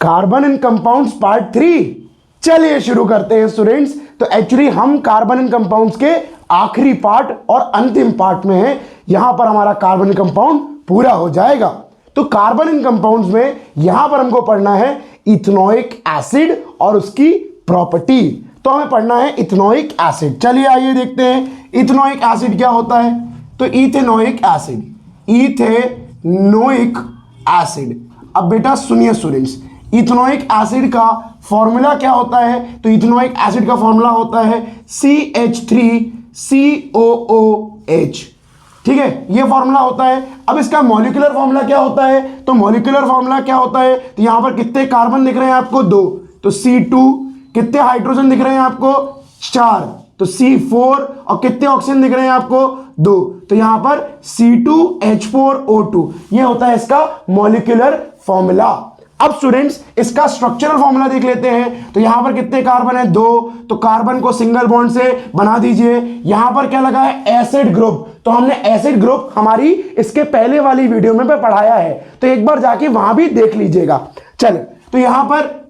Carbon and compounds part 3। चलिए शुरू करते हैं स्टूडेंट्स। तो एक्चुअली हम कार्बन एंड कंपाउंड्स के आखिरी पार्ट और अंतिम पार्ट में हैं। यहां पर हमारा कार्बन कंपाउंड पूरा हो जाएगा। तो कार्बन एंड कंपाउंड्स में यहां पर हमको पढ़ना है इथेनोइक एसिड और उसकी प्रॉपर्टी। तो हमें पढ़ना है इथेनोइक एसिड। चलिए आइए देखते हैं इथेनोइक एसिड क्या होता है। तो इथेनोइक एसिड, इथेनोइक एसिड। अब बेटा सुनिए स्टूडेंट्स, इथेनोइक एसिड का फॉर्मूला क्या होता है। तो इथेनोइक एसिड का फॉर्मूला होता है CH3COOH। ठीक है, ये फॉर्मूला होता है। अब इसका मॉलिक्यूलर फॉर्मूला क्या होता है। तो मॉलिक्यूलर फॉर्मूला क्या होता है, तो यहां पर कितने कार्बन दिख रहे हैं आपको, 2, तो C2। कितने हाइड्रोजन दिख रहे हैं आपको, 4, तो C4। और कितने ऑक्सीजन दिख रहे हैं आपको, 2, तो यहां पर C2H4O2। ये होता है इसका मॉलिक्यूलर फॉर्मूला। अब स्टूडेंट्स इसका स्ट्रक्चरल फॉर्मूला देख लेते हैं। तो यहां पर कितने कार्बन है, 2, तो कार्बन को सिंगल बॉन्ड से बना दीजिए। यहां पर क्या लगा है, एसिड ग्रुप। तो हमने एसिड ग्रुप हमारी इसके पहले वाली वीडियो में पढ़ाया है, तो एक बार जाके वहां भी देख लीजिएगा। चलो, तो यहां पर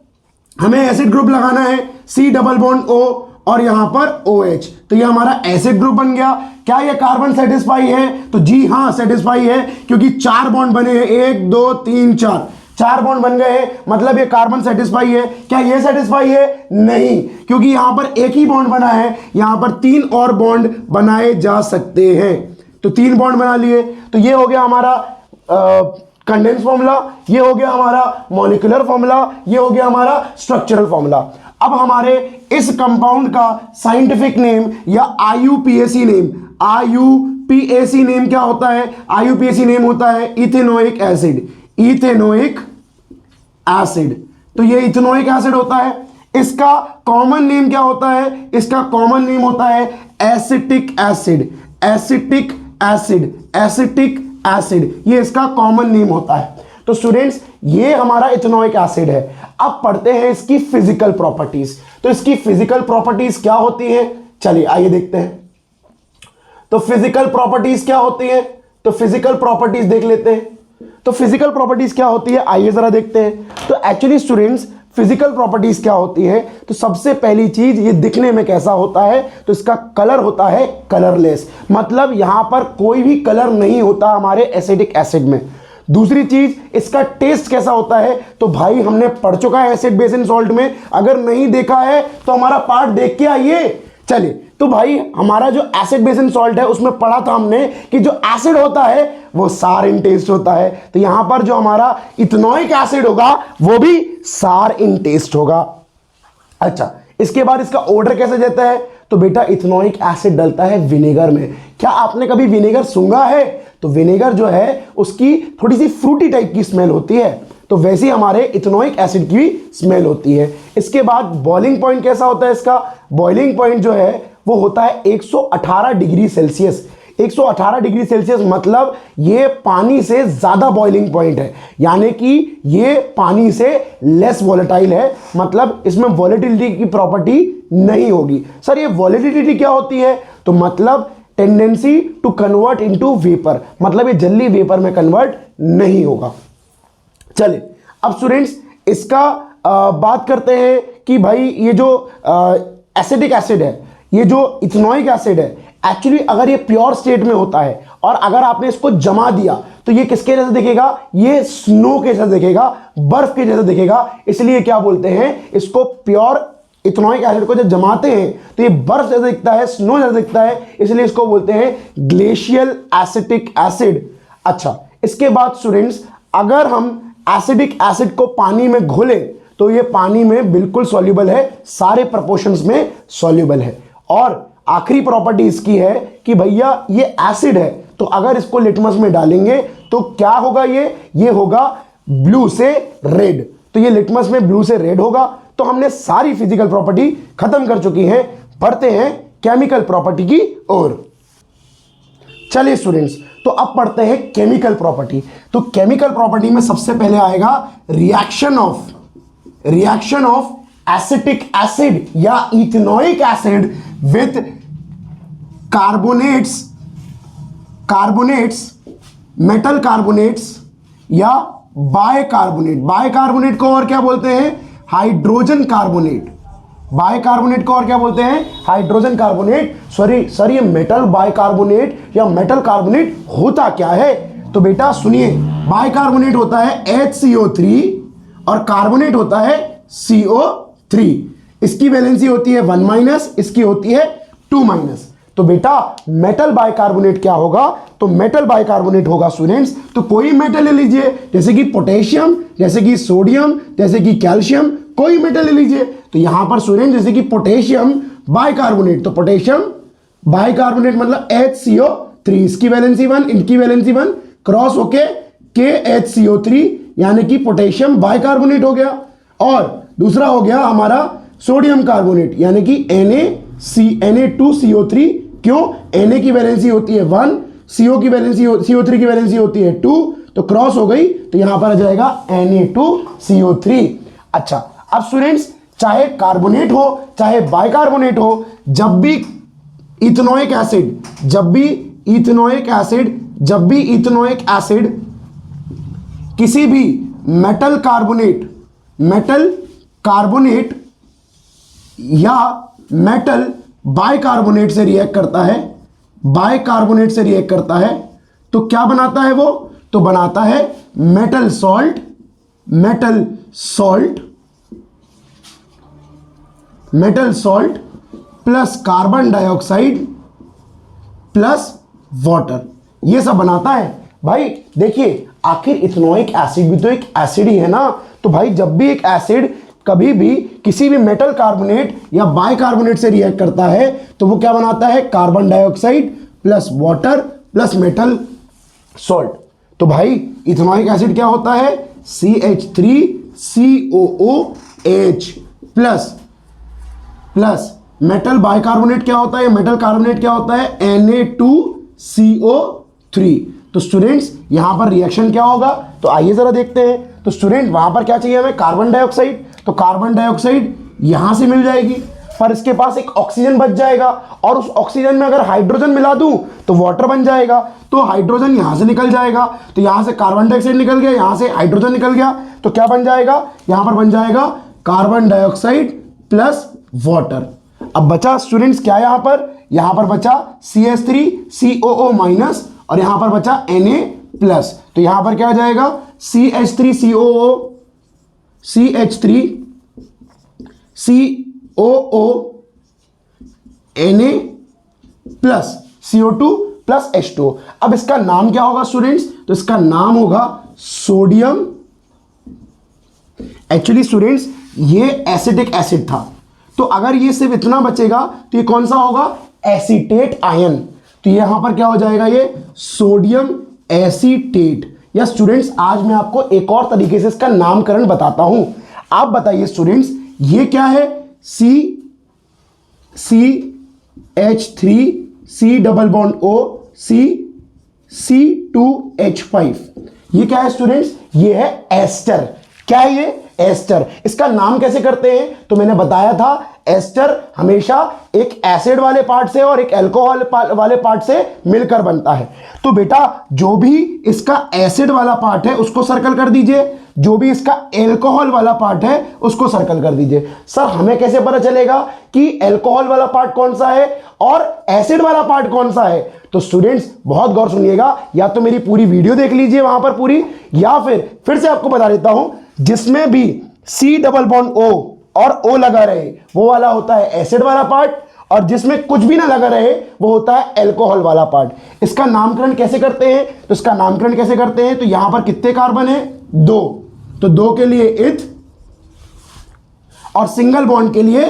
हमें एसिड ग्रुप लगाना है, C डबल बॉन्ड O और यहां पर OH। तो ये हमारा एसिड ग्रुप बन गया। क्या ये कार्बन सेटिस्फाई है, तो जी हां सेटिस्फाई है, क्योंकि 4 बॉन्ड बने हैं, 1 2 3 4 बॉन्ड बन गए हैं, मतलब ये कार्बन सेटिस्फाई है। क्या ये सेटिस्फाई है, नहीं, क्योंकि यहां पर एक ही बॉन्ड बना है, यहां पर 3 और बॉन्ड बनाए जा सकते हैं। तो 3 बॉन्ड बना लिए। तो ये हो गया हमारा कंडेंस फॉर्मूला, ये हो गया हमारा मॉलिक्यूलर फॉर्मूला, ये हो गया हमारा स्ट्रक्चरल फॉर्मूला। अब हमारे इस कंपाउंड का साइंटिफिक नेम या IUPAC नेम, IUPAC नेम क्या होता है। IUPAC नेम होता है इथेनोइक एसिड, इथेनोइक एसिड। तो ये इथेनोइक एसिड होता है। इसका कॉमन नेम क्या होता है, इसका कॉमन नेम होता है acetic acid, acetic acid, acetic acid. ये इसका कॉमन नेम होता है। तो स्टूडेंट्स ये हमारा इथेनोइक एसिड है। अब पढ़ते हैं इसकी फिजिकल प्रॉपर्टीज। तो इसकी फिजिकल प्रॉपर्टीज क्या होती है, चलिए आइए देखते हैं। तो फिजिकल प्रॉपर्टीज क्या होती है, तो फिजिकल प्रॉपर्टीज देख लेते हैं। तो फिजिकल प्रॉपर्टीज क्या होती है, आइए जरा देखते हैं। तो एक्चुअली स्टूडेंट्स फिजिकल प्रॉपर्टीज क्या होती है, तो सबसे पहली चीज ये दिखने में कैसा होता है, तो इसका कलर होता है कलरलेस, मतलब यहां पर कोई भी कलर नहीं होता हमारे एसिडिक एसिड में। दूसरी चीज इसका टेस्ट कैसा होता है, तो भाई हमने पढ़ चुका है एसिड बेस एंड सॉल्ट में, अगर नहीं देखा है तो हमारा पार्ट देख के आइए। चलिए, तो भाई हमारा जो एसिड बेस एंड सॉल्ट है उसमें पढ़ा था हमने कि जो एसिड होता है वो सार इन टेस्ट होता है। तो यहां पर जो हमारा इथेनोइक एसिड होगा वो भी सार इन टेस्ट होगा। अच्छा, इसके बाद इसका ऑर्डर कैसे देता है, तो बेटा इथेनोइक एसिड डलता है विनेगर में। क्या आपने कभी विनेगर सूंघा है, तो विनेगर जो है उसकी थोड़ी सी फ्रूटी टाइप की स्मेल होती है, तो वैसे हमारे इथेनोइक एसिड की भी स्मेल होती है। इसके बाद बॉइलिंग पॉइंट कैसा होता है इसका, बॉइलिंग पॉइंट जो है वो होता है 118 डिग्री सेल्सियस। 118 डिग्री सेल्सियस मतलब ये पानी से ज्यादा बॉइलिंग पॉइंट है, यानी कि ये पानी से लेस वॉलेटाइल है, मतलब इसमें वॉलेटिलिटी की प्रॉपर्टी नहीं होगी। सर ये वॉलेटिलिटी क्या होती है, तो मतलब tendency to convert into vapour, मतलब ये जल्दी वेपर में कन्वर्ट नहीं होगा। चलिए अब स्टूडेंट्स इसका बात करते हैं कि भाई ये जो एसिडिक एसिड है, ये जो इथेनोइक एसिड है, एक्चुअली अगर ये प्योर स्टेट में होता है और अगर आपने इसको जमा दिया तो ये किसके जैसे दिखेगा, ये स्नो के जैसे दिखेगा, बर्फ के जैसे दिखेगा। इसलिए क्या बोलते हैं इसको, प्योर इथेनोइक एसिड को जब जमाते हैं तो ये बर्फ जैसा दिखता है, स्नो जैसा दिखता है, इसलिए इसको बोलते हैं ग्लेशियल एसिटिक एसिड। अच्छा, इसके बाद स्टूडेंट्स अगर हम एसिडिक एसिड को पानी में घोलें तो ये पानी में बिल्कुल सॉल्युबल है, सारे प्रोपोर्शंस में सॉल्युबल है। और आखिरी प्रॉपर्टी इसकी है कि भैया ये एसिड है, तो अगर इसको लिटमस में डालेंगे तो क्या होगा, ये होगा ब्लू से रेड। तो ये लिटमस में ब्लू से रेड होगा। तो हमने सारी फिजिकल प्रॉपर्टी खत्म कर चुकी हैं। पढ़ते हैं केमिकल प्रॉपर्टी की ओर। चलिए स्टूडेंट्स, तो अब पढ़ते हैं केमिकल प्रॉपर्टी। तो केमिकल प्रॉपर्टी में सबसे पहले आएगा रिएक्शन ऑफ एसिटिक एसिड या ethanoic acid with carbonates, metal carbonates या बाइकार्बोनेट। बाइकार्बोनेट को और क्या बोलते हैं? Hydrogen carbonate. बाइकार्बोनेट को और क्या बोलते हैं? Hydrogen carbonate. सॉरी सर, ये मेटल बाइकार्बोनेट या मेटल कार्बोनेट होता क्या है? तो बेटा सुनिए, बाइकार्बोनेट होता है HCO3 और कार्बोनेट होता है CO3। इसकी वैलेंसी होती है 1-, इसकी होती है 2-। तो बेटा मेटल बाइकार्बोनेट क्या होगा? तो मेटल बाइकार्बोनेट होगा स्टूडेंट्स, तो कोई मेटल ले लीजिए, जैसे कि पोटेशियम, जैसे कि सोडियम, जैसे कि कैल्शियम, कोई मेटल ले लीजिए। तो यहां पर स्टूडेंट जैसे कि पोटेशियम बाइकार्बोनेट, तो पोटेशियम बाइकार्बोनेट मतलब HCO3, इसकी वैलेंसी 1, इनकी वैलेंसी 1, क्रॉस होके KHCO3 यानी कि पोटेशियम बाइकार्बोनेट हो गया। और दूसरा हो गया हमारा सोडियम कार्बोनेट यानी कि Na2CO3। क्यों? Na की वैलेंसी होती है 1, CO की वैलेंसी CO3 की वैलेंसी होती है 2, तो क्रॉस हो गई, तो यहां पर आ जाएगा Na2CO3। अच्छा, अब स्टूडेंट्स चाहे कार्बोनेट हो चाहे बाइकार्बोनेट हो, जब भी इथेनोइक एसिड किसी भी मेटल कार्बोनेट या मेटल बाइकार्बोनेट से रिएक्ट करता है, तो क्या बनाता है वो? तो बनाता है metal salt plus carbon dioxide plus water, ये सब बनाता है। भाई देखिए, आखिर इथेनोइक एसिड भी तो एक एसिड ही है ना। तो भाई जब भी एक एसिड कभी भी किसी भी मेटल कार्बोनेट या बाइकार्बोनेट से रिएक्ट करता है, तो वो क्या बनाता है? Carbon dioxide plus water plus metal salt. तो भाई इथेनोइक एसिड क्या होता है? CH3COOH प्लस मेटल बाइकार्बोनेट क्या होता है? मेटल कार्बोनेट क्या होता है? Na2CO3। तो स्टूडेंट्स यहां पर रिएक्शन क्या होगा? तो आइए जरा देखते हैं। तो स्टूडेंट वहां पर क्या चाहिए हमें? Carbon dioxide. तो कार्बन डाइऑक्साइड यहां से मिल जाएगी, पर इसके पास एक ऑक्सीजन बच जाएगा, और उस ऑक्सीजन में अगर हाइड्रोजन मिला दूं तो वाटर बन जाएगा। तो हाइड्रोजन यहां से निकल जाएगा, तो यहां से कार्बन डाइऑक्साइड निकल गया, यहां से हाइड्रोजन निकल गया, तो क्या बन जाएगा? यहां पर बन जाएगा कार्बन डाइऑक्साइड प्लस वाटर। अब बचा स्टूडेंट्स क्या? यहां पर बचा CH3COO- और यहां पर बचा Na+। तो यहां पर क्या आ जाएगा? CH3COO Na plus CO2 plus H2O। अब इसका नाम क्या होगा स्टूडेंट्स? तो इसका नाम होगा सोडियम। एक्चुअली स्टूडेंट्स ये एसिडिक एसिड था, तो अगर ये सिर्फ इतना बचेगा तो ये कौन सा होगा? Acetate ion. तो यहां पर क्या हो जाएगा? ये सोडियम एसीटेट। या स्टूडेंट्स आज मैं आपको एक और तरीके से इसका नामकरण बताता हूं। आप बताइए स्टूडेंट्स, ये क्या है? CH3C double bond O C2H5, ये क्या है स्टूडेंट्स? ये है एस्टर। क्या है ये? एस्टर। इसका नाम कैसे करते हैं? तो मैंने बताया था एस्टर हमेशा एक एसिड वाले पार्ट से और एक अल्कोहल वाले पार्ट से मिलकर बनता है। तो बेटा जो भी इसका एसिड वाला पार्ट है उसको सर्कल कर दीजिए, जो भी इसका अल्कोहल वाला पार्ट है उसको सर्कल कर दीजिए। सर हमें कैसे पता चलेगा कि अल्कोहल वाला पार्ट कौन सा है और एसिड वाला पार्ट कौन सा है? तो स्टूडेंट्स बहुत गौर सुनिएगा, या तो मेरी पूरी वीडियो देख लीजिए वहां पर पूरी, या फिर से आपको बता देता हूं, जिसमें भी C डबल बॉन्ड O और O लगा रहे वो वाला होता है एसिड वाला पार्ट, और जिसमें कुछ भी ना लगा रहे वो होता है अल्कोहल वाला पार्ट। इसका नामकरण कैसे करते हैं? तो इसका नामकरण कैसे करते हैं? तो यहां पर कितने कार्बन है? 2, तो 2 के लिए इथ और सिंगल बॉन्ड के लिए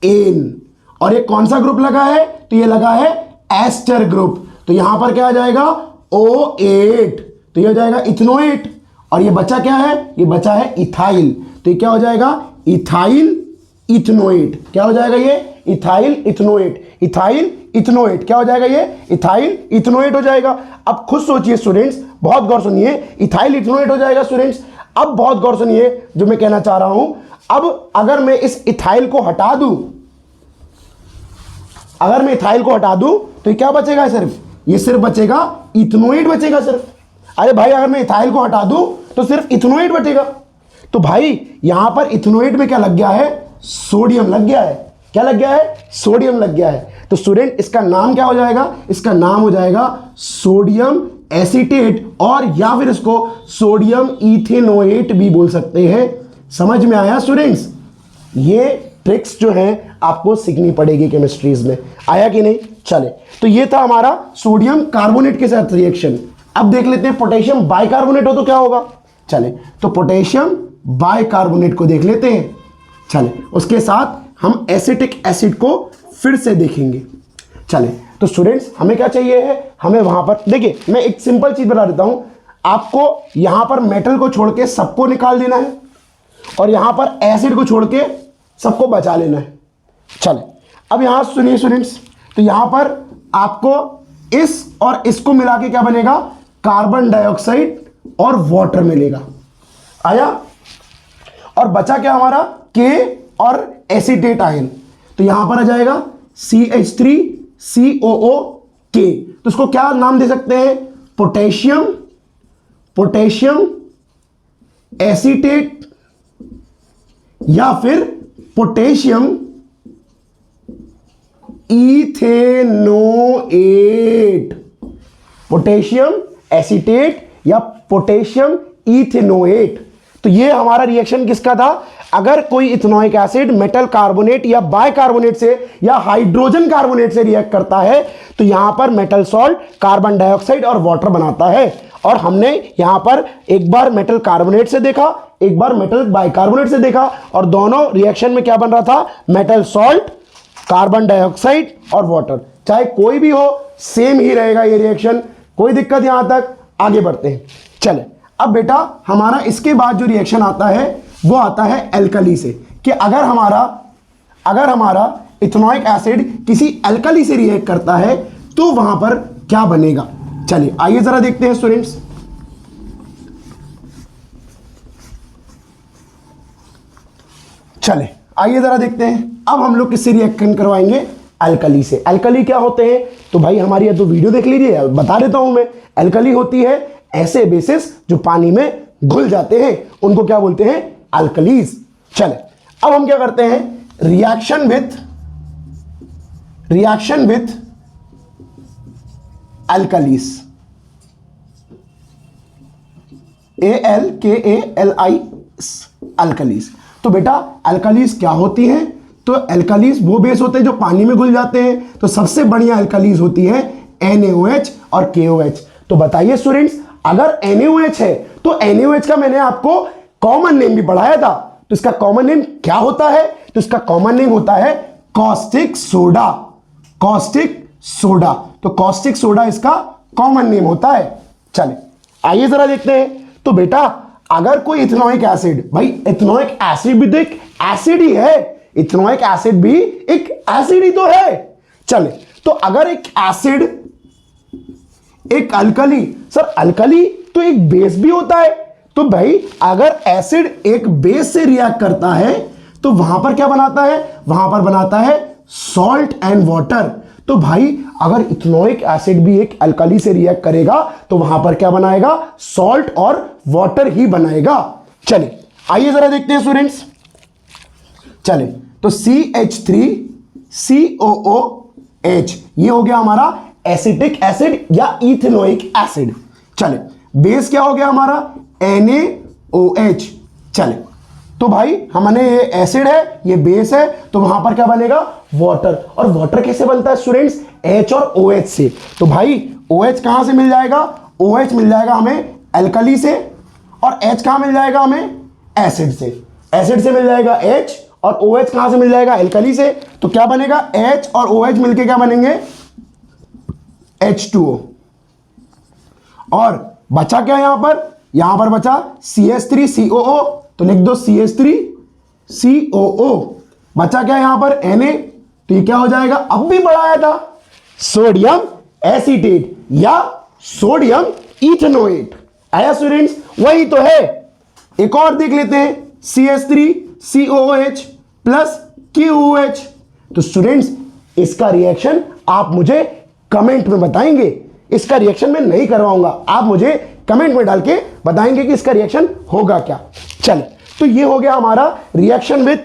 एन। और ये कौन सा ग्रुप लगा है? तो ये लगा है एस्टर ग्रुप। तो यहां पर क्या आ जाएगा? O8, तो ये हो जाएगा इथेनोएट। और ये बचा क्या है? ये बचा है इथाइल। तो ये क्या हो जाएगा? Ethyl ethanoate. क्या हो जाएगा ये? Ethyl ethanoate. इथाइल इथेनोएट क्या हो जाएगा? ये इथाइल इथेनोएट हो जाएगा। अब खुद सोचिए स्टूडेंट्स, बहुत गौर सुनिए, इथाइल इथेनोएट हो जाएगा स्टूडेंट्स। अब बहुत गौर सुनिए जो मैं कहना चाह रहा हूं। अब अगर मैं इस इथाइल को हटा दूं, तो ये क्या बचेगा? सिर्फ ये सिर्फ बचेगा इथेनोएट बचेगा सिर्फ। अरे भाई अगर मैं इथाइल को हटा दूं तो सिर्फ इथेनोइड बचेगा। तो भाई यहां पर इथेनोइड में क्या लग गया है, सोडियम लग गया है। क्या लग गया है, सोडियम लग गया है। तो स्टूडेंट इसका नाम क्या हो जाएगा, इसका नाम हो जाएगा सोडियम एसीटेट, और या फिर इसको सोडियम इथेनोएट भी बोल सकते हैं। समझ में आया स्टूडेंट्स? ये ट्रिक्स जो हैं आपको सीखनी पड़ेगी केमिस्ट्रीज में। आया कि नहीं? चले, तो ये था हमारा सोडियम कार्बोनेट के साथ रिएक्शन। अब देख लेते हैं पोटेशियम बाइकार्बोनेट हो तो क्या होगा। चले, तो पोटेशियम बाइकार्बोनेट को देख लेते हैं। चले, उसके साथ हम एसिटिक एसिड को फिर से देखेंगे। चले, तो स्टूडेंट्स हमें क्या चाहिए है, हमें वहां पर देखिए, मैं एक सिंपल चीज बता देता हूं आपको। यहां पर मेटल को छोड़ के सबको निकाल देना है और यहां पर एसिड को छोड़ के सबको बचा लेना है। चले, अब यहां सुनिए स्टूडेंट्स, तो यहां पर आपको इस और इसको मिला के क्या बनेगा, कार्बन डाइऑक्साइड और वाटर मिलेगा। आया? और बचा क्या हमारा, के और एसीटेट आयन। तो यहां पर आ जाएगा CH3COO के। तो इसको क्या नाम दे सकते हैं, पोटेशियम एसीटेट या फिर पोटेशियम इथेनोएट। पोटेशियम एसीटेट या पोटेशियम इथेनोएट। तो ये हमारा रिएक्शन किसका था, अगर कोई इथेनोइक एसिड मेटल कार्बोनेट या बाइकार्बोनेट से या हाइड्रोजन कार्बोनेट से रिएक्ट करता है तो यहां पर मेटल सॉल्ट, कार्बन डाइऑक्साइड और वाटर बनाता है। और हमने यहां पर एक बार मेटल कार्बोनेट से देखा, एक बार मेटल बाइकार्बोनेट से देखा, और दोनों रिएक्शन में क्या बन रहा था, मेटल सॉल्ट, कार्बन डाइऑक्साइड और वाटर। चाहे कोई भी हो सेम ही रहेगा ये रिएक्शन, कोई दिक्कत यहां तक। आगे बढ़ते हैं। चले, अब बेटा हमारा इसके बाद जो रिएक्शन आता है वो आता है एल्कली से, कि अगर हमारा इथेनोइक एसिड किसी एल्कली से रिएक्ट करता है तो वहां पर क्या बनेगा। चलिए आइए जरा देखते हैं स्टूडेंट्स। चले आइए जरा देखते हैं, अब हम लोग किससे रिएक्शन करवाएंगे, एल्कली से। एल्कली क्या होते हैं, तो भाई हमारी ये तो वीडियो देख लीजिए, बता देता हूं मैं। एल्कली होती है ऐसे बेसिस जो पानी में घुल जाते हैं, उनको क्या बोलते हैं, एल्कलीज। चले, अब हम क्या करते हैं, reaction with alkalis, ALKALIs, alkalis. तो बेटा एल्कलीज क्या होती हैं, तो एल्कलीज वो बेस होते हैं जो पानी में घुल जाते हैं। तो सबसे बढ़िया एल्कलीज होती है NaOH और KOH। तो बताइए स्टूडेंट्स, अगर NaOH है तो NaOH का मैंने आपको कॉमन नेम भी पढ़ाया था। तो इसका कॉमन नेम क्या होता है, तो इसका कॉमन नेम होता है कॉस्टिक सोडा। कॉस्टिक सोडा, तो कॉस्टिक सोडा इसका कॉमन नेम होता है। चले आइए जरा देखते हैं। तो बेटा अगर कोई इथेनोइक एसिड, भाई इथेनोइक एसिड भी तो एक एसिड ही है, इथेनोइक एसिड भी एक एसिड ही तो है। चले, तो अगर एक एसिड, एक अल्कली, सर अल्कली तो एक बेस भी होता है। तो भाई अगर एसिड एक बेस से रिएक्ट करता है तो वहां पर क्या बनाता है, वहां पर बनाता है सॉल्ट एंड वाटर। तो भाई अगर इथेनोइक एसिड भी एक अल्कली से रिएक्ट करेगा तो वहां पर क्या बनाएगा, सॉल्ट और वाटर ही बनाएगा। चलिए आइए जरा देखते हैं स्टूडेंट्स। चलिए, तो CH3COOH ये हो गया हमारा एसिटिक एसिड या इथेनोइक एसिड। चले, बेस क्या हो गया हमारा, NaOH। चले, तो भाई हमने ये एसिड है, ये बेस है, तो वहां पर क्या बनेगा, वाटर। और वाटर कैसे बनता है स्टूडेंट्स, H और OH से। तो भाई OH कहां से मिल जाएगा, OH मिल जाएगा हमें एल्कली से, और H कहां मिल जाएगा हमें, एसिड से। एसिड से मिल जाएगा H और OH कहां से मिल जाएगा, एल्कली से। तो क्या बनेगा, H और OH मिलके क्या बनेंगे, H2O। और बचा क्या यहां पर बचा CH3COO, तो लिख दो CH3COO। बचा क्या यहां पर, Na, तो ये क्या हो जाएगा, अब भी बढ़ाया था, सोडियम एसीटेट या सोडियम इथेनोएट। आया स्टूडेंट्स, वही तो है। एक और देख लेते हैं, CH3COOH प्लस KOH। तो स्टूडेंट्स इसका रिएक्शन आप मुझे कमेंट में बताएंगे, इसका रिएक्शन मैं नहीं करवाऊंगा, आप मुझे कमेंट में डाल के बताएंगे कि इसका रिएक्शन होगा क्या। चलो, तो ये हो गया हमारा रिएक्शन विथ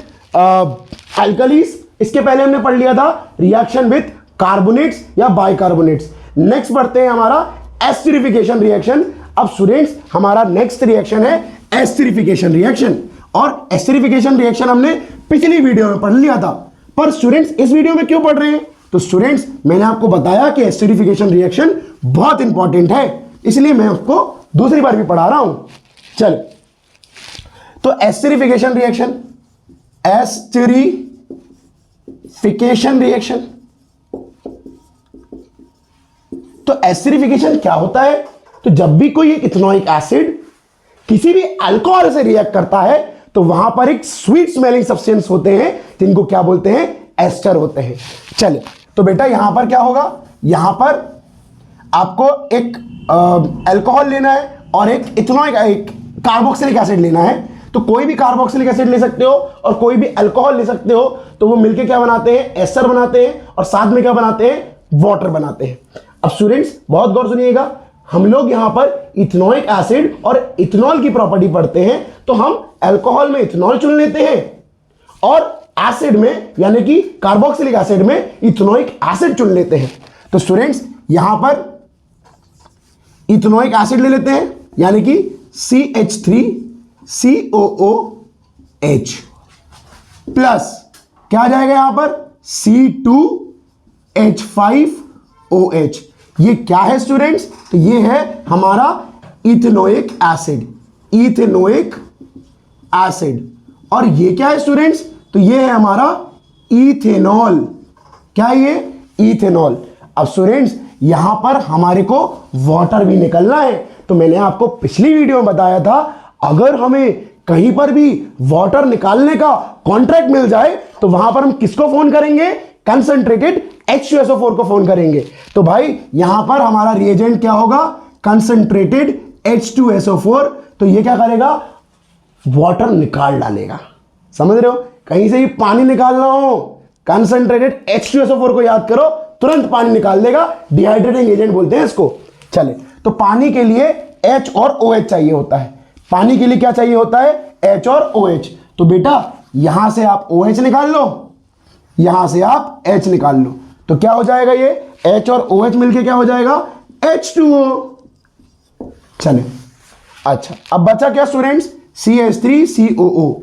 अल्कलीज। इसके पहले हमने पढ़ लिया था रिएक्शन विथ कार्बोनेट्स या बाइकार्बोनेट्स। नेक्स्ट बढ़ते हैं हमारा एस्टरिफिकेशन रिएक्शन। अब स्टूडेंट्स हमारा नेक्स्ट रिएक्शन है एस्टरिफिकेशन रिएक्शन, और एस्टरिफिकेशन रिएक्शन हमने पिछली वीडियो में पढ़ लिया था, पर स्टूडेंट्स इस वीडियो में क्यों पढ़ रहे हैं? तो स्टूडेंट्स मैंने आपको बताया कि एस्टरिफिकेशन रिएक्शन बहुत इंपॉर्टेंट है, इसलिए मैं उसको दूसरी बार भी पढ़ा रहा हूं। चलो, तो एस्टरिफिकेशन रिएक्शन, एस्टरिफिकेशन रिएक्शन, तो एस्टरिफिकेशन क्या होता है? तो जब भी कोई एक इथेनॉइक एसिड किसी भी अल्कोहल से रिएक्ट करता है तो वहां पर एक स्वीट स्मेलिंग सब्सटेंस होते हैं जिनको क्या बोलते हैं? एस्टर होते हैं। चलिए, तो बेटा यहां पर क्या होगा? यहां पर आपको एक अल्कोहल लेना है और एक इथेनॉइक एक कार्बोक्सिलिक एसिड लेना है। तो कोई भी कार्बोक्सिलिक एसिड ले सकते हो और कोई भी अल्कोहल ले सकते हो, तो वो मिलके क्या बनाते हैं? एस्टर बनाते हैं, और साथ में क्या बनाते हैं? वाटर बनाते हैं। अब स्टूडेंट्स बहुत गौर सुनिएगा, हम लोग यहां पर इथेनॉइक एसिड और इथेनॉल की प्रॉपर्टी पढ़ते हैं, तो हम अल्कोहल में इथेनॉल चुन लेते हैं और एसिड में यानी कि कार्बोक्सिलिक एसिड में इथेनॉइक एसिड चुन लेते हैं। तो स्टूडेंट्स यहां पर इथेनॉइक एसिड ले लेते हैं यानी कि CH3COOH प्लस क्या आ जाएगा यहां पर? C2H5OH। ये क्या है स्टूडेंट्स? तो ये है हमारा इथेनोइक एसिड, इथेनोइक एसिड। और ये क्या है स्टूडेंट्स? तो ये है हमारा इथेनॉल। क्या है ये? इथेनॉल। अब स्टूडेंट्स यहां पर हमारे को वाटर भी निकलना है। तो मैंने आपको पिछली वीडियो में बताया था, अगर हमें कहीं पर भी वाटर निकालने का कॉन्ट्रैक्ट मिल जाए तो वहां पर हम किसको फोन करेंगे? कंसंट्रेटेड H2SO4 को फोन करेंगे। तो भाई यहां पर हमारा रिएजेंट क्या होगा? Concentrated H2SO4। तो ये क्या करेगा? वाटर निकाल डालेगा। समझ रहे हो? कहीं से ही पानी निकालना हो, कंसंट्रेटेड H2SO4 को याद करो, तुरंत पानी निकाल देगा। डिहाइड्रेटिंग एजेंट बोलते हैं इसको। चले, तो पानी के लिए H और OH चाहिए होता है। पानी के लिए क्या चाहिए होता है? H और OH। तो बेटा यहां से आप OH निकाल लो, यहां से आप H निकाल लो, तो क्या हो जाएगा? ये H और OH मिलके क्या हो जाएगा? H2O। चले, अच्छा अब बचा क्या स्टूडेंट्स? CH3COO,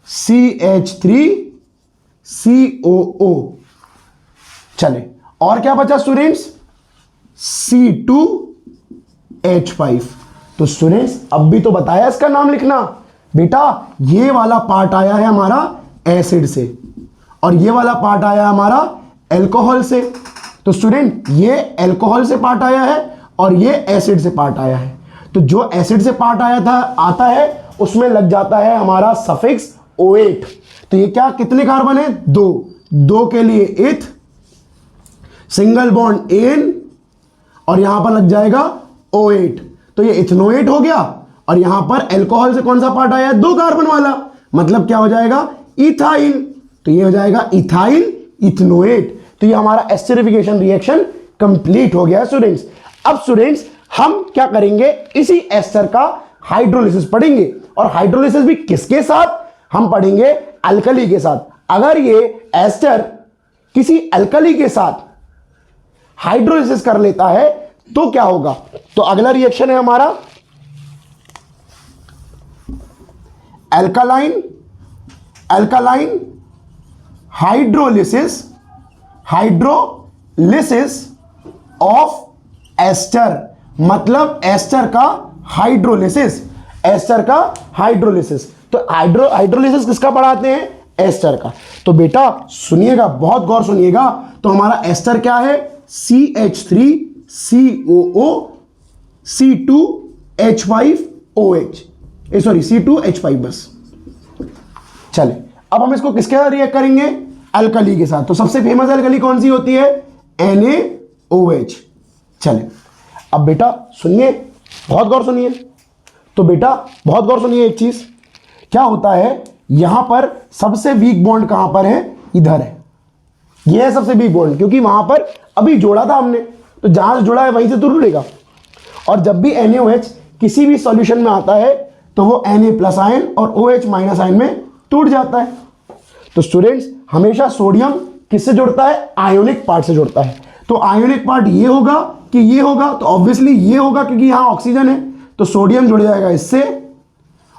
CH3COO। चले, और क्या बचा स्टूडेंट्स? C2H5। तो स्टूडेंट्स अब भी तो बताया इसका नाम लिखना। बेटा ये वाला पार्ट आया है हमारा एसिड से और ये वाला पार्ट आया है हमारा अल्कोहल से। तो स्टूडेंट ये अल्कोहल से पार्ट आया है और ये एसिड से पार्ट आया है। तो जो एसिड से पार्ट आया था आता है उसमें लग जाता है हमारा सफिक्स O8। तो ये क्या कितने कार्बन है? दो के लिए इथ, सिंगल बॉन्ड एन, और यहां पर लग जाएगा O8। तो ये इथेनोएट हो गया और यहां पर अल्कोहल से कौन सा पार्ट आया है? 2 कार्बन वाला, मतलब क्या हो जाएगा? इथाइल। तो ये हो जाएगा इथाइल इथेनोएट। तो ये हमारा एस्टरिफिकेशन रिएक्शन कंप्लीट हो गया स्टूडेंट्स। अब स्टूडेंट्स हम क्या करेंगे? इसी एस्टर का हाइड्रोलिसिस पढ़ेंगे, और हाइड्रोलिसिस भी किसके साथ? हम पढ़ेंगे अल्कली के साथ। अगर ये एस्टर किसी अल्कली के साथ हाइड्रोलिसिस कर लेता है तो क्या होगा? तो अगला रिएक्शन है हमारा अल्कालाइन हाइड्रोलिसिस ऑफ एस्टर, मतलब एस्टर का हाइड्रोलिसिस, एस्टर का हाइड्रोलिसिस। तो हाइड्रोलिसिस किसका पढ़ाते हैं? एस्टर का। तो बेटा सुनिएगा, बहुत गौर सुनिएगा। तो हमारा एस्टर क्या है? CH3COO C2H5OH, सॉरी C2H5 बस। चले, अब हम इसको किसके साथ रिएक्ट करेंगे? अल्कली के साथ। तो सबसे फेमस अल्कली कौन सी होती है? NaOH। चले, अब बेटा सुनिए, बहुत गौर सुनिए। तो बेटा बहुत गौर सुनिए, एक चीज क्या होता है, यहां पर सबसे वीक बॉन्ड कहां पर है? इधर है। यह है सबसे वीक बॉन्ड, क्योंकि वहां पर अभी जोड़ा था हमने, तो जहां से जुड़ा है वहीं से तो जुड़ेगा। और जब भी NaOH किसी भी सॉल्यूशन में आता है तो वो Na+ आयन और OH- आयन में टूट जाता है। तो स्टूडेंट्स हमेशा सोडियम किससे जुड़ता है? आयोनिक पार्ट से जुड़ता है। तो आयोनिक पार्ट ये होगा कि ये होगा, तो ऑब्वियसली ये होगा क्योंकि यहां ऑक्सीजन है, तो सोडियम जुड़ जाएगा इससे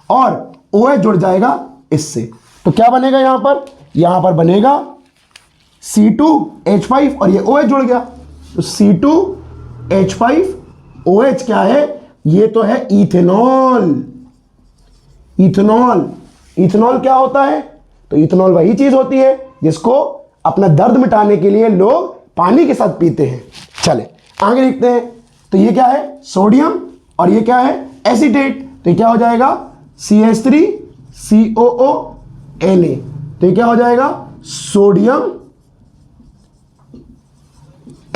और OH जुड़ जाएगा इससे। तो क्या बनेगा यहां पर? यहां पर बनेगा C2H5 और ये OH जुड़ गया, तो C2H5OH क्या है? ये तो है इथेनॉल। इथेनॉल, इथेनॉल क्या होता है? तो इथेनॉल वही चीज होती है जिसको अपना दर्द मिटाने के लिए लोग पानी के साथ पीते हैं। चले आगे लिखते हैं। तो ये क्या है? सोडियम और ये क्या है? एसीटेट। तो ये क्या हो जाएगा? CH3COONA। तो ये क्या हो जाएगा? Sodium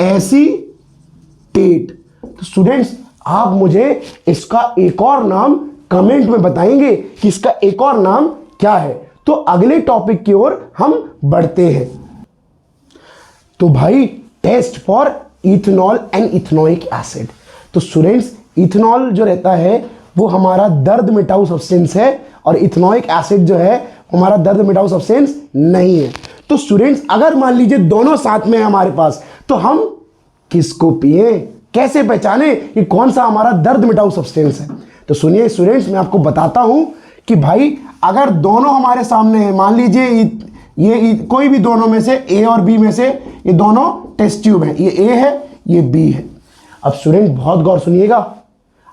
acetate. तो स्टूडेंट्स आप मुझे इसका एक और नाम कमेंट में बताएंगे कि इसका एक और नाम क्या है। तो अगले टॉपिक की ओर हम बढ़ते हैं। तो भाई test for ethanol and ethanoic acid. तो स्टूडेंट्स इथेनॉल जो रहता है वो हमारा दर्द मिटाऊ सब्सटेंस है और इथेनोइक एसिड जो है हमारा दर्द मिटाऊ सब्सटेंस नहीं है। तो स्टूडेंट्स अगर मान लीजिए दोनों साथ में है हमारे पास, तो हम किसको पिए? कैसे पहचाने कि कौन सा हमारा दर्द मिटाऊ सब्सटेंस है? तो सुनिए स्टूडेंट्स, मैं आपको बताता हूं कि भाई अगर दोनों हमारे सामने हैं, मान लीजिए ये कोई भी दोनों में से A और B में से ये दोनों टेस्ट ट्यूब है, ये A है ये B है। अब स्टूडेंट बहुत गौर सुनिएगा,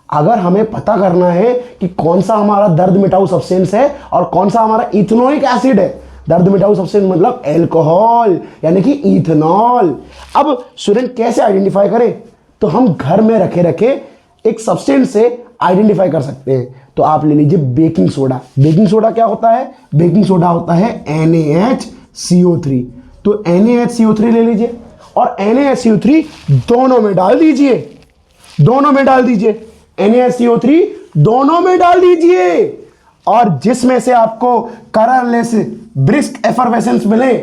अगर हमें पता करना है कि कौन सा हमारा दर्द मिटाऊ सब्सटेंस है और कौन सा हमारा इथेनोइक एसिड है, दर्द मिटाऊ सब्सटेंस मतलब अल्कोहल यानी कि इथेनॉल। अब स्टूडेंट कैसे आइडेंटिफाई करें? तो हम घर में रखे एक सब्सटेंस से आइडेंटिफाई कर सकते हैं। तो आप ले लीजिए बेकिंग सोडा। बेकिंग सोडा क्या होता है? बेकिंग सोडा होता है NaHCO3। तो NaHCO3 ले लीजिए और NaHCO3 दोनों में डाल दीजिए, दोनों में डाल दीजिए, NaHCO3 दोनों में डाल दीजिए। और जिसमें से आपको कलरलेस ब्रिस्क एफरवेसेंस मिले,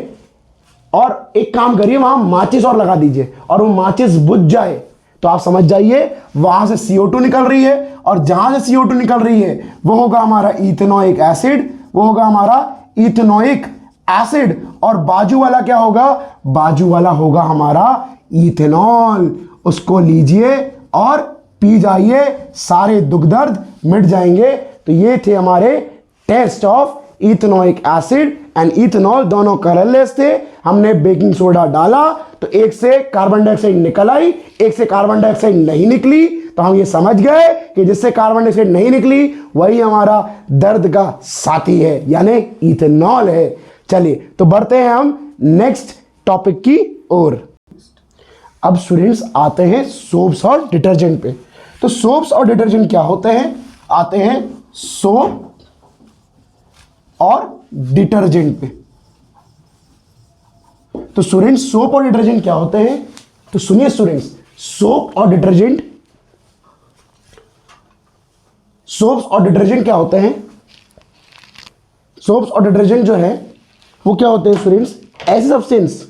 और एक काम करिए वहां माचिस और लगा दीजिए और वो माचिस बुझ जाए, तो आप समझ जाइए वहां से CO2 निकल रही है और जहां से CO2 निकल रही है वो होगा हमारा इथेनोइक एसिड, वो होगा हमारा इथेनोइक एसिड। और बाजू वाला क्या होगा? बाजू वाला होगा हमारा इथेनॉल। उसको लीजिए और पी जाइए, सारे दुख दर्द मिट जाएंगे। तो ये थे हमारे test of ethanoic acid and ethanol. दोनों कलरलेस थे। हमने बेकिंग सोडा डाला तो एक से कार्बन डाइऑक्साइड निकल आई, एक से कार्बन डाइऑक्साइड नहीं निकली। तो हम ये समझ गए कि जिससे कार्बन डाइऑक्साइड नहीं निकली वही हमारा दर्द का साथी है, यानी इथेनॉल है। चलिए तो बढ़ते हैं हम नेक्स्ट टॉपिक की ओर। अब स्टूडेंट्स आते हैं सोप्स और डिटर्जेंट पे। तो सोप्स और डिटर्जेंट क्या होते हैं? आते हैं सोप और डिटर्जेंट पे। तो स्टूडेंट्स सोप और डिटर्जेंट क्या होते हैं? तो सुनिए स्टूडेंट्स, सोप और डिटर्जेंट, सोप्स और डिटर्जेंट क्या होते हैं? सोप्स और डिटर्जेंट जो है वो क्या होते हैं स्टूडेंट्स? ऐसे सब्सटेंस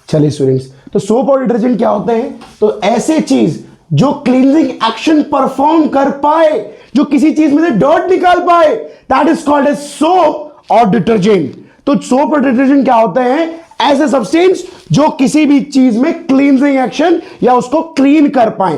चलिए स्टूडेंट्स, तो सोप और डिटर्जेंट क्या होते हैं? तो ऐसे चीज जो क्लींजिंग एक्शन परफॉर्म कर पाए, जो किसी चीज में से डर्ट निकाल पाए, that is called as soap और डिटर्जेंट। तो सोप और डिटर्जेंट क्या होते हैं? ऐसे सब्सटेंस जो किसी भी चीज में क्लींजिंग एक्शन या उसको क्लीन कर पाए।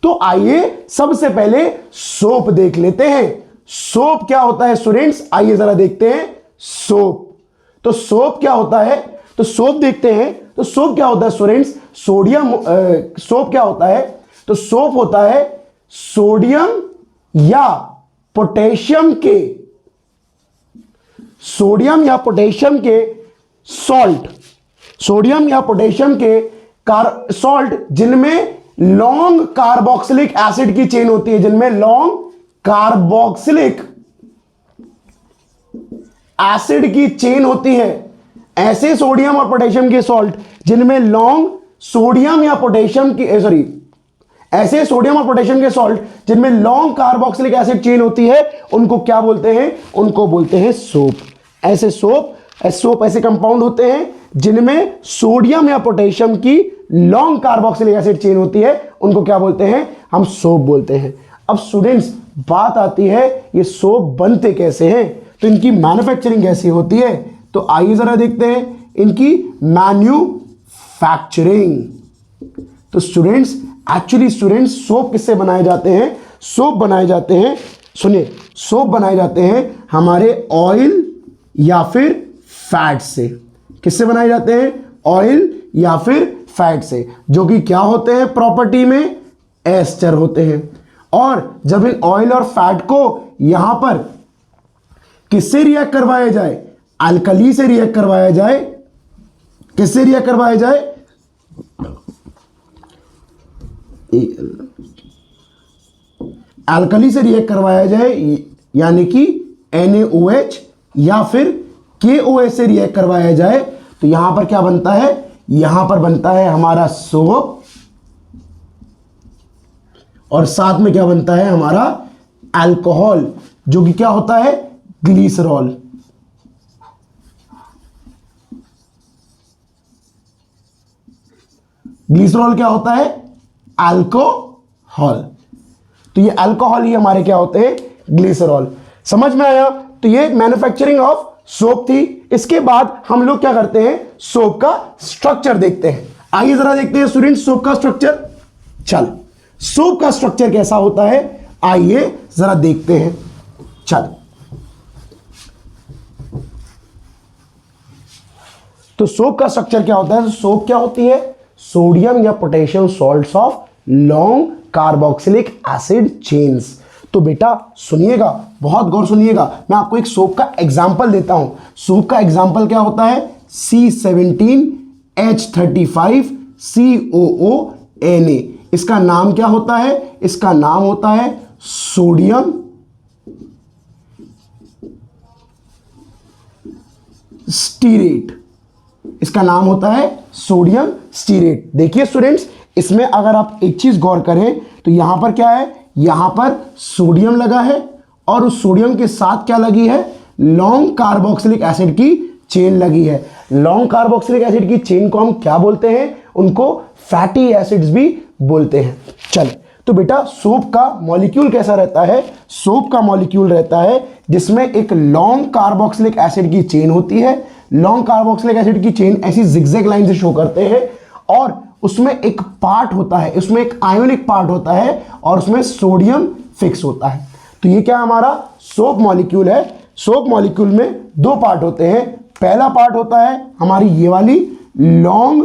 तो आइए सबसे पहले सोप देख लेते हैं। सोप क्या होता है स्टूडेंट्स? आइए जरा देखते हैं सोप। तो सोप क्या होता है? तो सोप देखते हैं। तो सोप क्या होता है स्टूडेंट्स? सोप क्या होता है? तो सोप होता है सोडियम या पोटेशियम के सॉल्ट, सोडियम या पोटेशियम के सॉल्ट जिनमें लॉन्ग कार्बोक्सिलिक एसिड की चेन होती है, जिनमें लॉन्ग कार्बोक्सिलिक एसिड की चेन होती है। ऐसे सोडियम और पोटेशियम के सॉल्ट जिनमें लॉन्ग सोडियम या पोटेशियम की ऐसे सोडियम और पोटेशियम के सॉल्ट जिनमें लॉन्ग कार्बोक्सिलिक एसिड चेन होती है, उनको क्या बोलते हैं? उनको बोलते हैं सोप। ऐसे सोप ऐसे कंपाउंड होते हैं जिनमें सोडियम या पोटेशियम की लॉन्ग कार्बोक्सिलिक एसिड चेन होती है उनको क्या बोलते हैं, हम सोप बोलते हैं। अब स्टूडेंट्स बात आती है ये सोप बनते कैसे हैं, तो इनकी मैन्युफैक्चरिंग कैसी होती है, तो आइए जरा देखते हैं इनकी मैन्युफैक्चरिंग। तो स्टूडेंट्स एक्चुअली स्टूडेंट्स सोप किससे बनाए जाते हैं, सोप बनाए जाते हैं, सुनिए सोप बनाए जाते हैं हमारे ऑयल या फिर फैट से। किससे बनाए जाते हैं, ऑयल या फिर फैट से, जो कि क्या होते हैं प्रॉपर्टी में, एस्टर होते हैं। और जब इन ऑयल और फैट को यहां पर किससे रिएक्ट करवाया जाए, अल्कली से रिएक्ट करवाया जाए, किससे रिएक्ट करवाया जाए, अल्कली से रिएक्ट करवाया जाए, यानी कि NaOH या फिर KOH से रिएक्ट करवाया जाए, तो यहां पर क्या बनता है, यहां पर बनता है हमारा सोप और साथ में क्या बनता है हमारा अल्कोहल, जो कि क्या होता है, ग्लिसरॉल। ग्लिसरॉल क्या होता है, अल्कोहल। तो ये अल्कोहल ही हमारे क्या होते हैं, ग्लिसरॉल। समझ में आया। तो ये मैन्युफैक्चरिंग ऑफ सोप थी। इसके बाद हम लोग क्या करते हैं, सोप का स्ट्रक्चर देखते हैं। आइए जरा देखते हैं स्टूडेंट सोप का स्ट्रक्चर। चल सोप का स्ट्रक्चर कैसा होता है, आइए जरा देखते हैं। चल तो सोप का स्ट्रक्चर क्या होता है, सोप क्या होती है, सोडियम या potassium salts of long carboxylic acid chains. तो बेटा सुनिएगा, बहुत गौर सुनिएगा, मैं आपको एक सोप का एग्जांपल देता हूं। सोप का एग्जांपल क्या होता है, C17H35COONA। इसका नाम क्या होता है, इसका नाम होता है सोडियम स्टीरेट। इसका नाम होता है सोडियम स्टीरेट। देखिए स्टूडेंट्स, इसमें अगर आप एक चीज गौर करें तो यहां पर क्या है, यहां पर सोडियम लगा है और उस सोडियम के साथ क्या लगी है, लॉन्ग कार्बोक्सिलिक एसिड की चेन लगी है। लॉन्ग कार्बोक्सिलिक एसिड की चेन को हम क्या बोलते हैं, उनको फैटी एसिड्स भी बोलते हैं। चल तो बेटा सोप का मॉलिक्यूल कैसा रहता है, सोप का मॉलिक्यूल रहता है जिसमें एक लॉन्ग कार्बोक्सिलिक एसिड की चेन होती है। लॉन्ग कार्बोक्सिलिक एसिड की चेन ऐसी जिगजैग लाइन से शो करते हैं और उसमें एक पार्ट होता है, उसमें एक आयोनिक पार्ट होता है और उसमें सोडियम फिक्स होता है। तो ये क्या हमारा सोप मॉलिक्यूल है। सोप मॉलिक्यूल में दो पार्ट होते हैं। पहला पार्ट होता है हमारी ये वाली लॉन्ग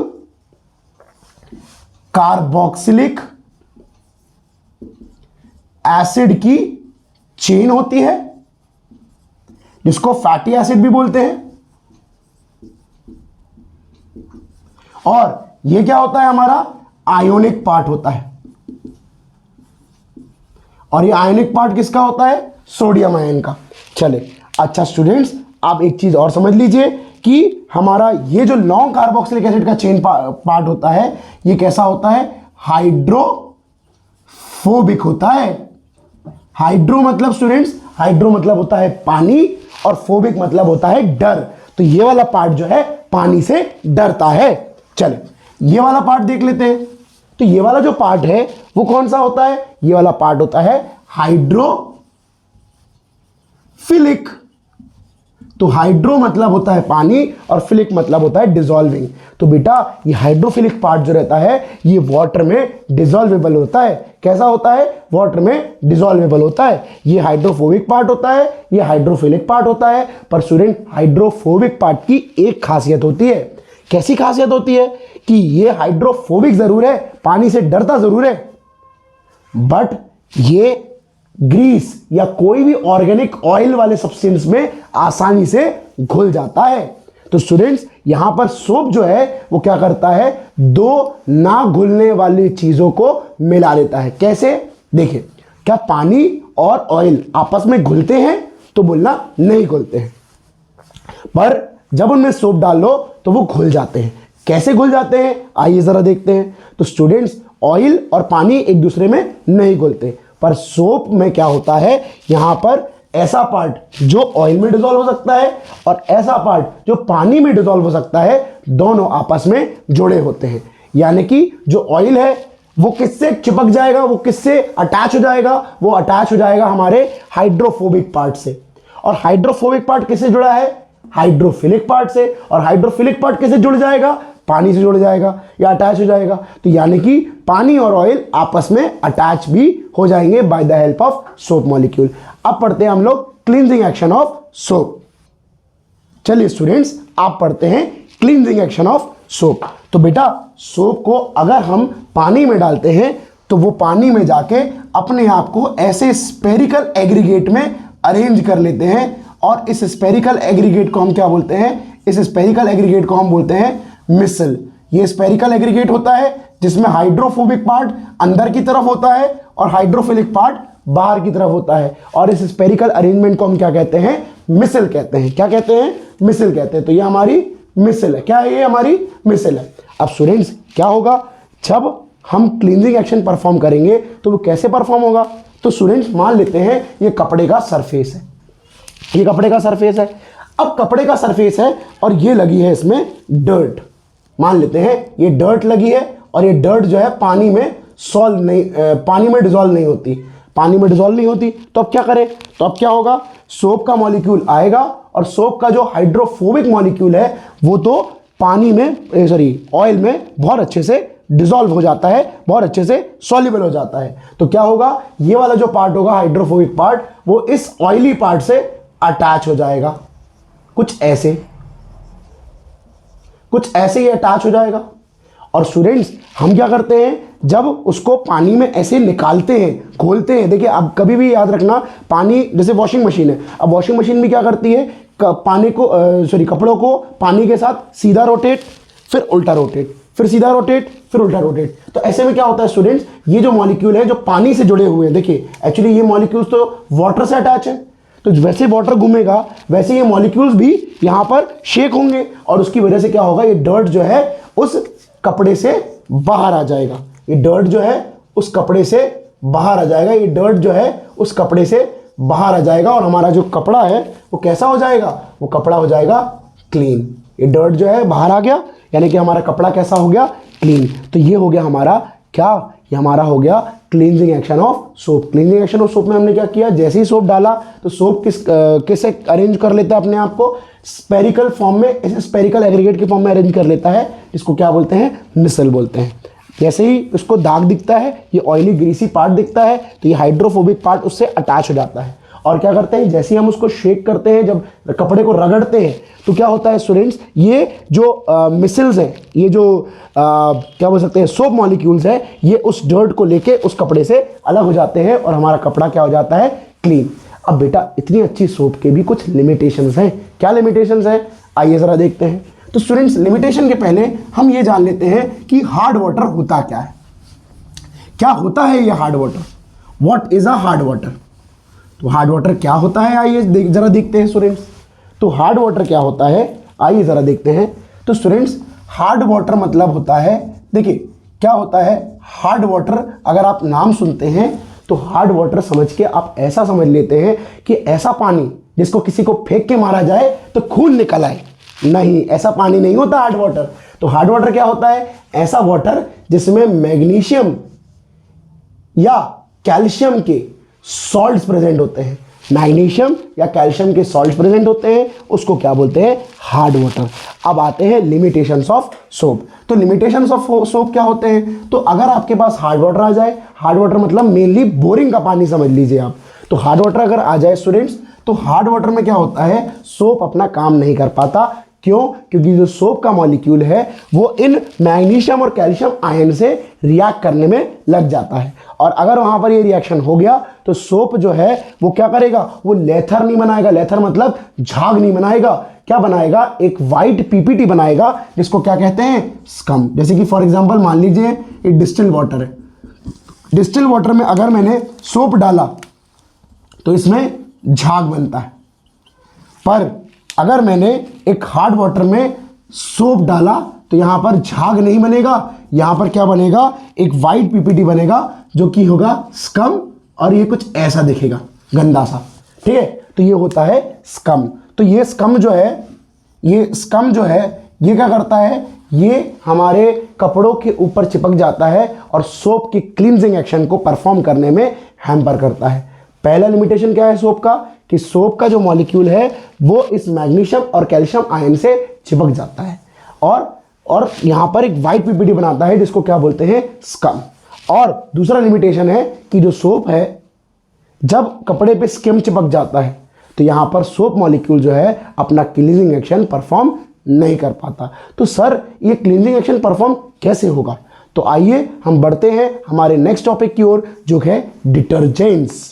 कार्बोक्सिलिक एसिड की चेन होती है जिसको फैटी एसिड भी बोलते हैं। और ये क्या होता है हमारा आयोनिक पार्ट होता है। और ये आयोनिक पार्ट किसका होता है, सोडियम आयन का। चले अच्छा स्टूडेंट्स, आप एक चीज और समझ लीजिए कि हमारा ये जो लॉन्ग कार्बोक्सिलिक एसिड का चेन पार्ट होता है ये कैसा होता है, हाइड्रोफोबिक होता है। हाइड्रो मतलब स्टूडेंट्स, हाइड्रो मतलब होता है पानी और फोबिक मतलब होता है डर। तो ये वाला पार्ट जो है पानी से डरता है। चले ये वाला पार्ट देख लेते हैं। तो ये वाला जो पार्ट है वो कौन सा होता है, ये वाला पार्ट होता है हाइड्रोफिलिक। तो हाइड्रो मतलब होता है पानी और फिलिक मतलब होता है डिसॉल्विंग। तो बेटा ये हाइड्रोफिलिक पार्ट जो रहता है ये वाटर में डिसॉल्वेबल होता है। कैसा होता है, वाटर में डिसॉल्वेबल होता है। ये हाइड्रोफोबिक पार्ट होता है, ये हाइड्रोफिलिक पार्ट होता है। पर स्टूडेंट हाइड्रोफोबिक पार्ट की एक खासियत होती है। कैसी खासियत होती है कि ये हाइड्रोफोबिक जरूर है, पानी से डरता जरूर है, बट ये ग्रीस या कोई भी ऑर्गेनिक ऑयल वाले सब्सटेंस में आसानी से घुल जाता है। तो स्टूडेंट्स यहां पर सोप जो है वो क्या करता है, दो ना घुलने वाली चीजों को मिला लेता है। कैसे, देखिए क्या पानी और ऑयल आपस में घुलते हैं, तो बोलना नहीं घुलते हैं, पर जब उनमें सोप डाल लो तो वो घुल जाते हैं। कैसे घुल जाते हैं आइए जरा देखते हैं। तो स्टूडेंट्स ऑयल और पानी एक दूसरे में नहीं घुलते, पर सोप में क्या होता है, यहां पर ऐसा पार्ट जो ऑयल में डिसॉल्व हो सकता है और ऐसा पार्ट जो पानी में डिसॉल्व हो सकता है, दोनों आपस में जुड़े होते हैं। यानी कि जो ऑयल है वो किससे चिपक जाएगा, वो किससे अटैच हो जाएगा, वो अटैच हो जाएगा हमारे हाइड्रोफोबिक पार्ट से। और हाइड्रोफोबिक पार्ट किससे जुड़ा है, हाइड्रोफिलिक पार्ट से। और हाइड्रोफिलिक पार्ट किससे जुड़ जाएगा, पानी से जुड़ जाएगा या अटैच हो जाएगा। तो यानी कि पानी और ऑयल आपस में अटैच भी हो जाएंगे by the help of soap molecule. अब पढ़ते हैं हम लोग क्लींजिंग एक्शन ऑफ सोप। चलिए स्टूडेंट्स, आप पढ़ते हैं क्लींजिंग एक्शन ऑफ सोप। तो बेटा सोप को अगर हम पानी में डालते हैं तो वो पानी में जाके अपने आप को ऐसे स्पेरिकल एग्रीगेट में अरेंज कर लेते हैं। और इस स्पेरिकल एग्रीगेट को हम क्या बोलते हैं, इस स्पेरिकल एग्रीगेट को हम बोलते हैं मिसल। ये स्पेरिकल एग्रीगेट होता है जिसमें हाइड्रोफोबिक पार्ट अंदर की तरफ होता है और हाइड्रोफिलिक पार्ट बाहर की तरफ होता है। और इस स्पेरिकल अरेंजमेंट को हम क्या कहते हैं, मिसल कहते हैं। क्या कहते हैं, मिसल कहते हैं। तो ये हमारी मिसल है। क्या है, ये हमारी मिसल है। अब स्टूडेंट्स क्या होगा, जब हम क्लींजिंग एक्शन परफॉर्म करेंगे तो वो कैसे परफॉर्म होगा। तो स्टूडेंट्स मान लेते हैं ये कपड़े का सरफेस है, ये कपड़े का सरफेस है। अब कपड़े का सरफेस है और ये लगी है इसमें डर्ट। मान लेते हैं ये डर्ट लगी है और ये डर्ट जो है पानी में सॉल्व नहीं, पानी में डिसॉल्व नहीं होती, पानी में डिसॉल्व नहीं होती। तो अब क्या करें, तो अब क्या होगा, सोप का मॉलिक्यूल आएगा और सोप का जो हाइड्रोफोबिक मॉलिक्यूल है वो तो पानी में ऑयल में बहुत अच्छे से डिसॉल्व हो जाता है, बहुत अच्छे से सॉल्युबल हो जाता है। तो क्या होगा, ये वाला जो पार्ट होगा हाइड्रोफोबिक पार्ट, वो इस ऑयली पार्ट से अटैच हो जाएगा, कुछ ऐसे ही अटैच हो जाएगा। और स्टूडेंट्स हम क्या करते हैं, जब उसको पानी में ऐसे निकालते हैं, खोलते हैं, देखिए अब कभी भी याद रखना, पानी जैसे वॉशिंग मशीन है, अब वॉशिंग मशीन भी क्या करती है, पानी को कपड़ों को पानी के साथ सीधा रोटेट, फिर उल्टा रोटेट, फिर सीधा रोटेट, फिर उल्टा रोटेट। तो ऐसे में क्या होता है स्टूडेंट्स, ये जो मॉलिक्यूल है जो पानी से जुड़े हुए हैं, देखिए एक्चुअली ये मॉलिक्यूल्स तो वाटर से अटैच है, तो वैसे वाटर घूमेगा वैसे ये मॉलिक्यूल्स भी यहाँ पर शेक होंगे और उसकी वजह से क्या होगा, ये डर्ट जो है उस कपड़े से बाहर आ जाएगा। ये डर्ट जो है उस कपड़े से बाहर आ जाएगा, ये डर्ट जो है उस कपड़े से बाहर आ जाएगा और हमारा जो कपड़ा है वो कैसा हो जाएगा, वो कपड़ा हो जाएगा क्लीन। ये डर्ट जो है बाहर आ गया यानी कि हमारा कपड़ा कैसा हो गया, क्लीन। तो ये हो गया हमारा क्या, ये हमारा हो गया cleansing action of soap. Cleansing action of soap में हमने क्या किया, जैसे ही सोप डाला तो सोप किससे अरेंज कर लेता है अपने आप को, स्पेरिकल फॉर्म में, इस स्पेरिकल एग्रीगेट के फॉर्म में अरेंज कर लेता है, जिसको क्या बोलते हैं, मिसल बोलते हैं। जैसे ही उसको दाग दिखता है, ये ऑयली ग्रीसी पार्ट दिखता है, तो ये हाइड्रोफोबिक पार्ट उससे अटैच हो जाता है। और क्या करते हैं, जैसे ही हम उसको शेक करते हैं, जब कपड़े को रगड़ते हैं, तो क्या होता है स्टूडेंट्स, ये जो मिसल्स हैं, ये जो क्या बोल सकते हैं, सोप मॉलिक्यूल्स हैं, ये उस डर्ट को लेके उस कपड़े से अलग हो जाते हैं और हमारा कपड़ा क्या हो जाता है, क्लीन। अब बेटा इतनी अच्छी सोप के भी कुछ लिमिटेशंस हैं। क्या लिमिटेशंस हैं, आइए ज़रा देखते हैं। तो स्टूडेंट्स लिमिटेशन के पहले हम ये जान लेते हैं कि हार्ड वाटर होता क्या है, क्या होता है ये hard water, what is a hard water. तो हार्ड वाटर क्या होता है, आइए जरा देखते हैं स्टूडेंट्स। तो हार्ड वाटर क्या होता है, आइए ज़रा देखते हैं। तो स्टूडेंट्स हार्ड वाटर मतलब होता है, देखिए क्या होता है हार्ड वाटर, अगर आप नाम सुनते हैं तो हार्ड वाटर समझ के आप ऐसा समझ लेते हैं कि ऐसा पानी जिसको किसी को फेंक के मारा जाए तो खून निकल आए, नहीं, ऐसा पानी नहीं होता हार्ड वाटर। तो हार्ड वाटर क्या होता है, ऐसा वाटर जिसमें मैग्नीशियम या कैल्शियम के सॉल्ट्स प्रेजेंट होते हैं, मैग्नीशियम या कैल्शियम के सॉल्ट्स प्रेजेंट होते हैं, उसको क्या बोलते हैं, हार्ड वाटर। अब आते हैं लिमिटेशंस ऑफ सोप। तो लिमिटेशंस ऑफ सोप क्या होते हैं, तो अगर आपके पास हार्ड वाटर आ जाए, हार्ड वाटर मतलब मेनली बोरिंग का पानी समझ लीजिए आप, तो हार्ड वाटर अगर आ जाए स्टूडेंट्स, तो हार्ड वाटर में क्या होता है, सोप अपना काम नहीं कर पाता। क्यों, क्योंकि जो सोप का मॉलिक्यूल है वो इन मैग्नीशियम और कैल्शियम आयन से रिएक्ट करने में लग जाता है, और अगर वहां पर ये रिएक्शन हो गया तो सोप जो है वो क्या करेगा, वो लेथर नहीं बनाएगा, लेथर मतलब झाग नहीं बनाएगा, क्या बनाएगा, एक वाइट पीपीटी बनाएगा, जिसको क्या कहते हैं, स्कम। जैसे कि फॉर एग्जांपल मान लीजिए ये डिस्टिल वाटर है, डिस्टिल वाटर में अगर मैंने सोप डाला तो इसमें झाग बनता है, पर अगर मैंने एक हार्ड वाटर में सोप डाला तो यहां पर झाग नहीं बनेगा, यहां पर क्या बनेगा, एक वाइट पीपीटी बनेगा जो कि होगा स्कम, और ये कुछ ऐसा दिखेगा गंदा सा, ठीक है। तो ये होता है स्कम। तो ये स्कम जो है, ये स्कम जो है ये क्या करता है, ये हमारे कपड़ों के ऊपर चिपक जाता है और सोप की क्लींजिंग एक्शन को परफॉर्म करने में हैम्पर करता है। पहला लिमिटेशन क्या है सोप का, कि सोप का जो मॉलिक्यूल है वो इस मैग्नीशियम और कैल्शियम आयन से चिपक जाता है और यहां पर एक वाइट पीपीटी बनाता है जिसको क्या बोलते हैं, स्कम। और दूसरा लिमिटेशन है कि जो सोप है जब कपड़े पे स्किम चिपक जाता है तो यहां पर सोप मॉलिक्यूल जो है अपना क्लींजिंग एक्शन परफॉर्म नहीं कर पाता। तो सर ये क्लींजिंग एक्शन परफॉर्म कैसे होगा, तो आइए हम बढ़ते हैं हमारे नेक्स्ट टॉपिक की ओर जो है डिटर्जेंट्स।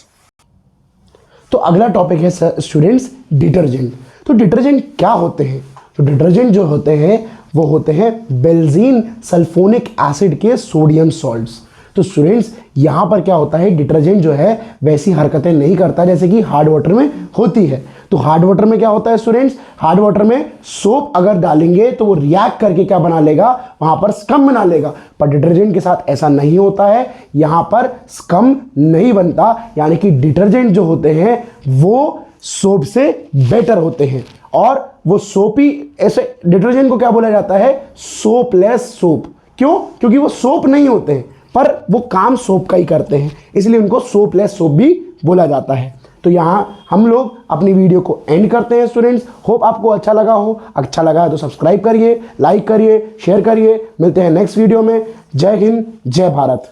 तो अगला टॉपिक है स्टूडेंट्स डिटर्जेंट। तो डिटर्जेंट क्या होते हैं, तो डिटर्जेंट जो होते हैं वो होते हैं बेंजीन सल्फोनिक एसिड के सोडियम सॉल्ट्स। तो स्टूडेंट्स यहाँ पर क्या होता है, डिटर्जेंट जो है वैसी हरकतें नहीं करता जैसे कि हार्ड वाटर में होती है। तो हार्ड वाटर में क्या होता है स्टूडेंट्स, हार्ड वाटर में सोप अगर डालेंगे तो वो रिएक्ट करके क्या बना लेगा, वहां पर स्कम बना लेगा। पर डिटर्जेंट के साथ ऐसा नहीं होता है, यहां पर स्कम नहीं बनता, यानी कि डिटर्जेंट जो होते हैं वो सोप से बेटर होते हैं। और वो सोपी, ऐसे डिटर्जेंट को क्या बोला जाता है, सोपलेस सोप। क्यों, क्योंकि वो सोप नहीं होते हैं पर वो काम सोप का ही करते हैं, इसलिए उनको सोपलेस सोप भी बोला जाता है। तो यहाँ हम लोग अपनी वीडियो को एंड करते हैं स्टूडेंट्स। होप आपको अच्छा लगा हो, अच्छा लगा है तो सब्सक्राइब करिए, लाइक करिए, शेयर करिए। मिलते हैं नेक्स्ट वीडियो में। जय हिंद, जय भारत।